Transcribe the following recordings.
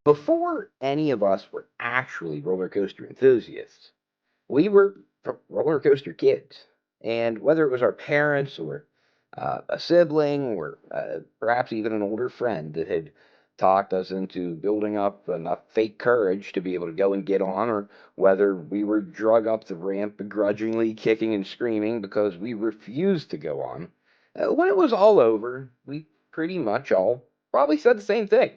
Before any of us were actually roller coaster enthusiasts, we were roller coaster kids. And whether it was our parents or a sibling or perhaps even an older friend that had talked us into building up enough fake courage to be able to go and get on, or whether we were drug up the ramp begrudgingly kicking and screaming because we refused to go on, when it was all over, we pretty much all probably said the same thing.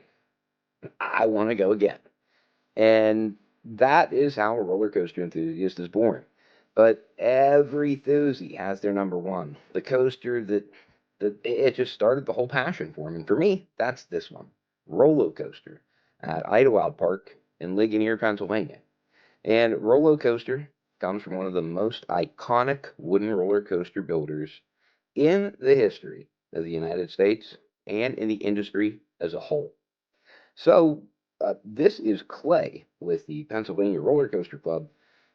I want to go again. And that is how a roller coaster enthusiast is born. But every enthusiast has their number one, the coaster that it just started the whole passion for him. And for me, that's this one, Rollercoaster at Idlewild Park in Ligonier, Pennsylvania. And Rollercoaster comes from one of the most iconic wooden roller coaster builders in the history of the United States and in the industry as a whole. So, this is Clay with the Pennsylvania Roller Coaster Club,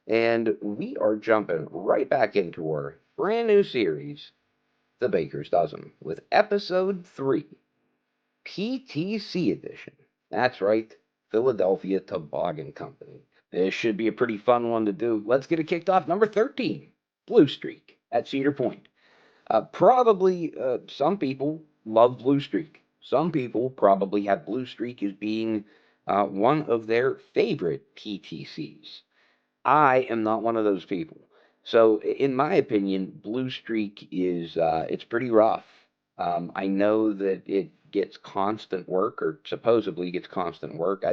and we are jumping right back into our brand new series, The Baker's Dozen, with episode 3, PTC edition. That's right, Philadelphia Toboggan Company. This should be a pretty fun one to do. Let's get it kicked off. Number 13, Blue Streak at Cedar Point. Probably some people love Blue Streak. Some people probably have Blue Streak as being one of their favorite PTCs. I am not one of those people. So, in my opinion, Blue Streak is it's pretty rough. I know that it gets constant work, or supposedly gets constant work.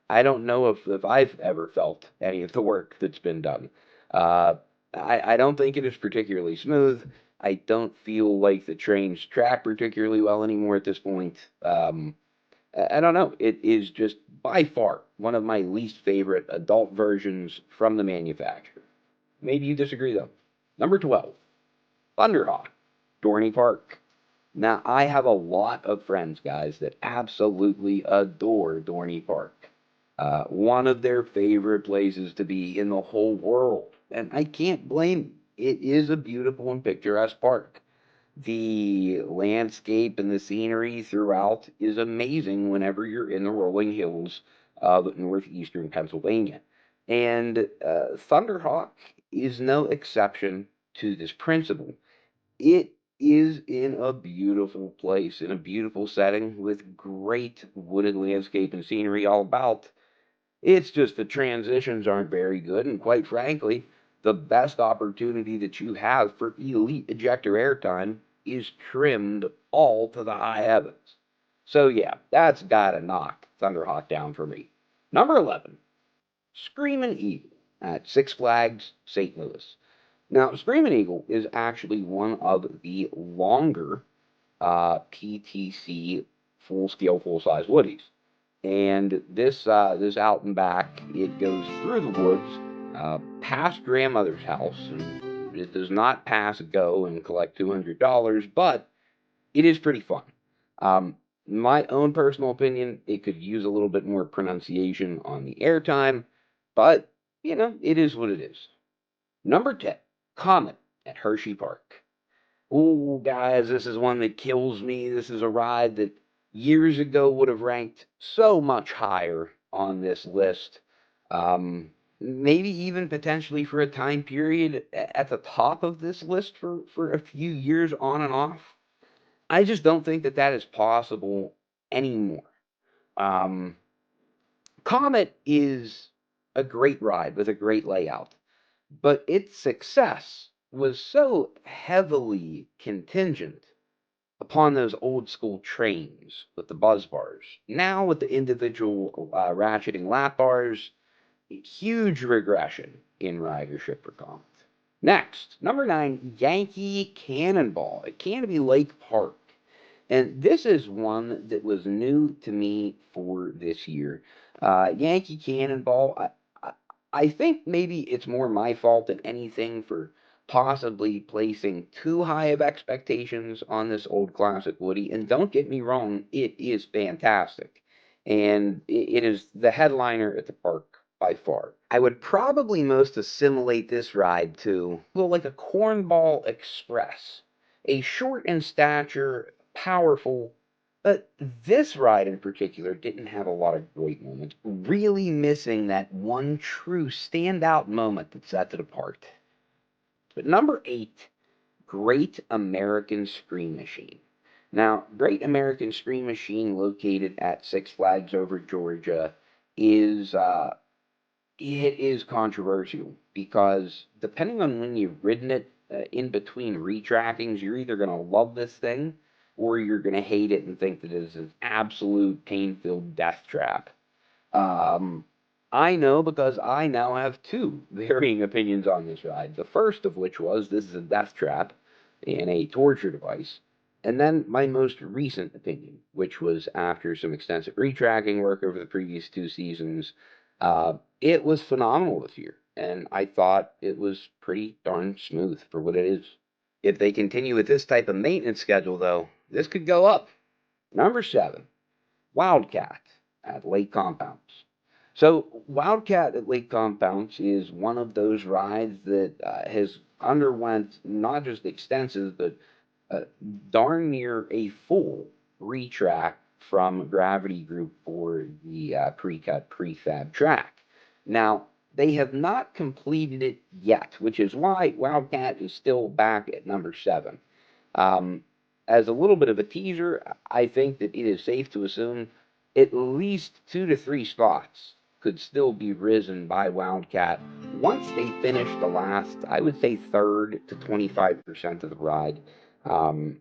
I don't know if I've ever felt any of the work that's been done. Uh, I don't think it is particularly smooth. I don't feel like the trains track particularly well anymore at this point. I don't know. It is just by far one of my least favorite adult versions from the manufacturer. Maybe you disagree though. Number 12, Thunderhawk, Dorney Park. Now, I have a lot of friends, guys, that absolutely adore Dorney Park. One of their favorite places to be in the whole world. And I can't blame them. It is a beautiful and picturesque park. The landscape and the scenery throughout is amazing whenever you're in the rolling hills of northeastern Pennsylvania. And Thunderhawk is no exception to this principle. It is in a beautiful place, in a beautiful setting with great wooded landscape and scenery all about. It's just the transitions aren't very good, and quite frankly, the best opportunity that you have for elite ejector airtime is trimmed all to the high heavens. So yeah, that's gotta knock Thunderhawk down for me. Number 11, Screamin' Eagle at Six Flags St. Louis. Now, Screamin' Eagle is actually one of the longer PTC full scale, full size Woodies. And this out and back, it goes through the woods, past grandmother's house, and it does not pass go and collect $200, but it is pretty fun. My own personal opinion, it could use a little bit more pronunciation on the airtime, but it is what it is. Number 10, Comet at Hershey Park. Oh, guys, this is one that kills me. This is a ride that years ago would have ranked so much higher on this list. Maybe even potentially for a time period at the top of this list for a few years on and off. I just don't think that that is possible anymore. Um, Comet is a great ride with a great layout, but its success was so heavily contingent upon those old school trains with the buzz bars. Now, with the individual ratcheting lap bars, huge regression in ridership for Comet. Next, number 9, Yankee Cannonball at Canopy Lake Park. And this is one that was new to me for this year. Yankee Cannonball, I think maybe it's more my fault than anything for possibly placing too high of expectations on this old classic Woody. And don't get me wrong, it is fantastic. And it is the headliner at the park by far. I would probably most assimilate this ride to, well, like a Cornball Express. A short in stature, powerful, But this ride in particular didn't have a lot of great moments, really missing that one true standout moment that sets it apart. But number 8, Great American Scream Machine. Now, Great American Scream Machine, located at Six Flags Over Georgia, is it is controversial because depending on when you've ridden it, in between retrackings, you're either going to love this thing or you're going to hate it and think that it is an absolute pain-filled death trap. Um, I know because I now have two varying opinions on this ride. The first of which was this is a death trap and a torture device. And then my most recent opinion, which was after some extensive retracking work over the previous 2 seasons, it was phenomenal this year. And I thought it was pretty darn smooth for what it is. If they continue with this type of maintenance schedule, though, this could go up. Number 7, Wildcat at Lake Compounce. So, Wildcat at Lake Compounce is one of those rides that has underwent not just extensive, but uh, darn near a full retrack from Gravity Group for the pre-cut prefab track. Now, they have not completed it yet, which is why Wildcat is still back at number 7. Um, as a little bit of a teaser, I think that it is safe to assume at least 2 to 3 spots could still be risen by Wildcat once they finish the last, I would say, third to 25% of the ride. Um,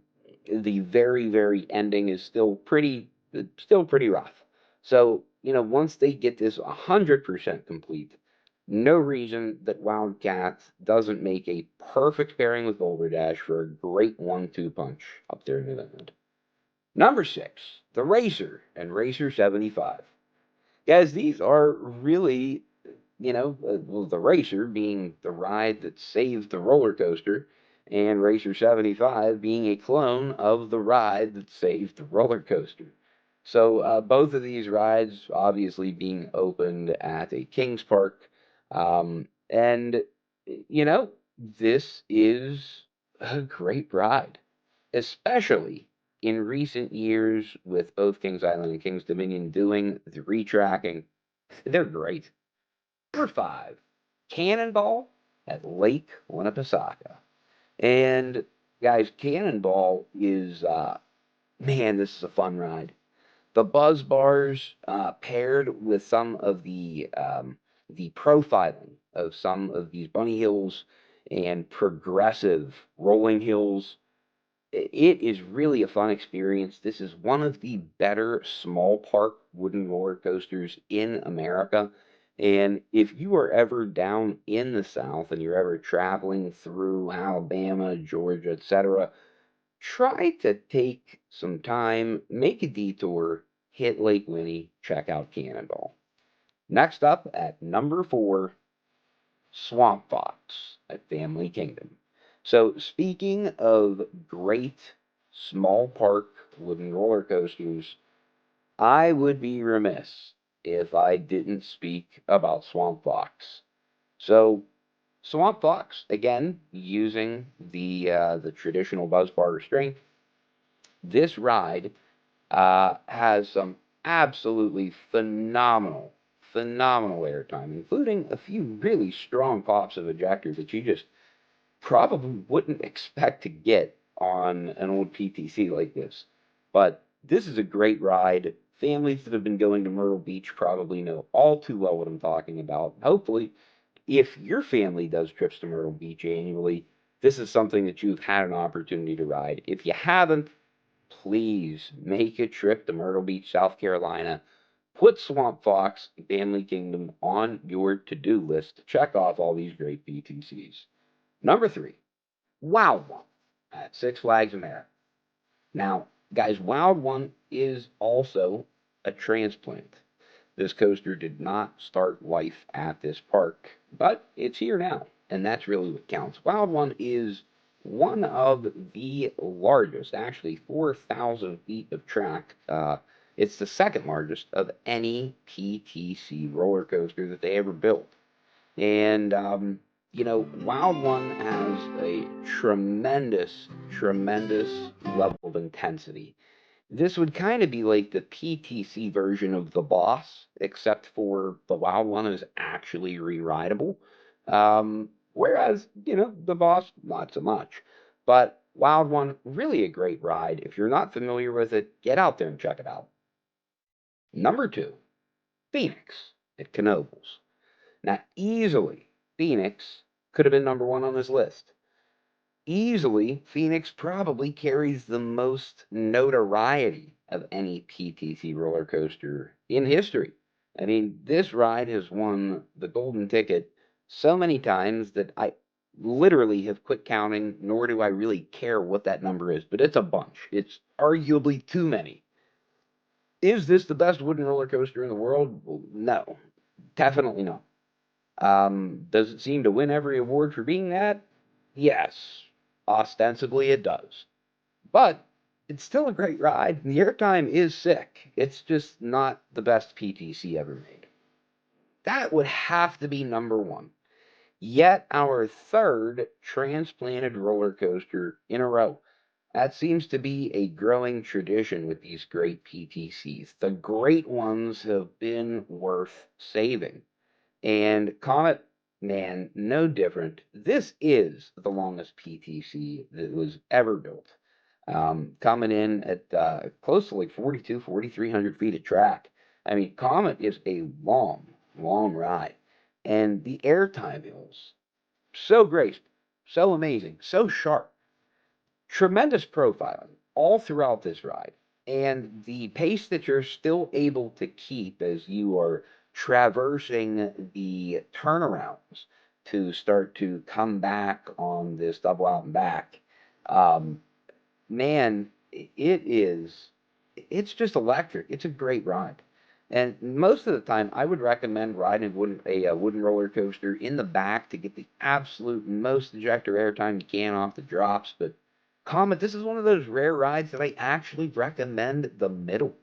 the very, very ending is still pretty rough. So, once they get this 100% complete, no reason that Wildcat doesn't make a perfect pairing with Boulder Dash for a great 1-2 punch up there in New England. Number 6, the Racer and Racer 75. Guys, these are really, well, the Racer being the ride that saved the roller coaster, and Racer 75 being a clone of the ride that saved the roller coaster. So, both of these rides obviously being opened at a Kings Park. And, you know, this is a great ride, especially in recent years with both Kings Island and Kings Dominion doing the retracking. They're great. Number 5, Cannonball at Lake Winnipesaukee. And guys, Cannonball is, man, this is a fun ride. The buzz bars, paired with some of the profiling of some of these bunny hills and progressive rolling hills, it is really a fun experience. This is one of the better small park wooden roller coasters in America. And if you are ever down in the South and you're ever traveling through Alabama, Georgia, etc., try to take some time, make a detour, hit Lake Winnie, check out Cannonball. Next up at number 4, Swamp Fox at Family Kingdom. So, speaking of great small park wooden roller coasters, I would be remiss if I didn't speak about Swamp Fox. So, Swamp Fox, again, using the traditional buzz bar restraint, this ride has some absolutely phenomenal airtime, including a few really strong pops of ejector that you just probably wouldn't expect to get on an old PTC like this. But this is a great ride. Families that have been going to Myrtle Beach probably know all too well what I'm talking about. Hopefully, if your family does trips to Myrtle Beach annually, this is something that you've had an opportunity to ride. If you haven't, please make a trip to Myrtle Beach, South Carolina. Put Swamp Fox Family Kingdom on your to-do list to check off all these great PTCs. Number 3, Wild One at Six Flags America. Now, guys, Wild One is also a transplant. This coaster did not start life at this park, but it's here now, and that's really what counts. Wild One is one of the largest, actually 4,000 feet of track. It's the second largest of any PTC roller coaster that they ever built. And, Wild One has a tremendous level of intensity. This would kind of be like the PTC version of the Boss, except for the Wild One is actually re-rideable. Whereas, the Boss, not so much. But Wild One, really a great ride. If you're not familiar with it, get out there and check it out. Number two, Phoenix at Knoebels. Now, easily, Phoenix could have been number one on this list. Easily, Phoenix probably carries the most notoriety of any PTC roller coaster in history. I mean, this ride has won the golden ticket so many times that I literally have quit counting, nor do I really care what that number is, but it's a bunch. It's arguably too many. Is this the best wooden roller coaster in the world? Well, no, definitely not. Does it seem to win every award for being that? Yes, ostensibly it does. But it's still a great ride. The airtime is sick. It's just not the best PTC ever made. That would have to be number one. Yet our third transplanted roller coaster in a row. That seems to be a growing tradition with these great PTCs. The great ones have been worth saving. And Comet, man, no different. This is the longest PTC that was ever built. Coming in at close to like 4,300 feet of track. I mean, Comet is a long, long ride. And the airtime is so graceful, so amazing, so sharp. Tremendous profiling all throughout this ride. And the pace that you're still able to keep as you are traversing the turnarounds to start to come back on this double out and back. Um, Man, it's just electric. It's a great ride. And most of the time, I would recommend riding a wooden roller coaster in the back to get the absolute most ejector airtime you can off the drops. But Comet, this is one of those rare rides that I actually recommend the middle.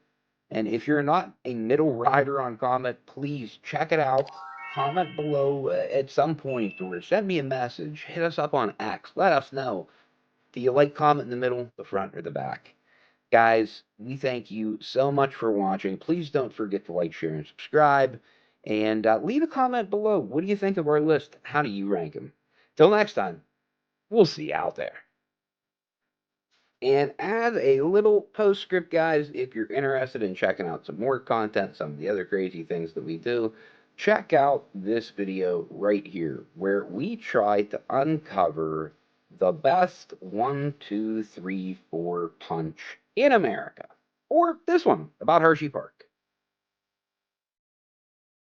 And if you're not a middle rider on Comet, please check it out. Comment below at some point or send me a message. Hit us up on X. Let us know. Do you like Comet in the middle, the front, or the back? Guys, we thank you so much for watching. Please don't forget to like, share, and subscribe. And leave a comment below. What do you think of our list? How do you rank them? Till next time, we'll see you out there. And as a little postscript, guys, if you're interested in checking out some more content, some of the other crazy things that we do, check out this video right here, where we try to uncover the best 1, 2, 3, 4 punch in America. Or this one about Hershey Park.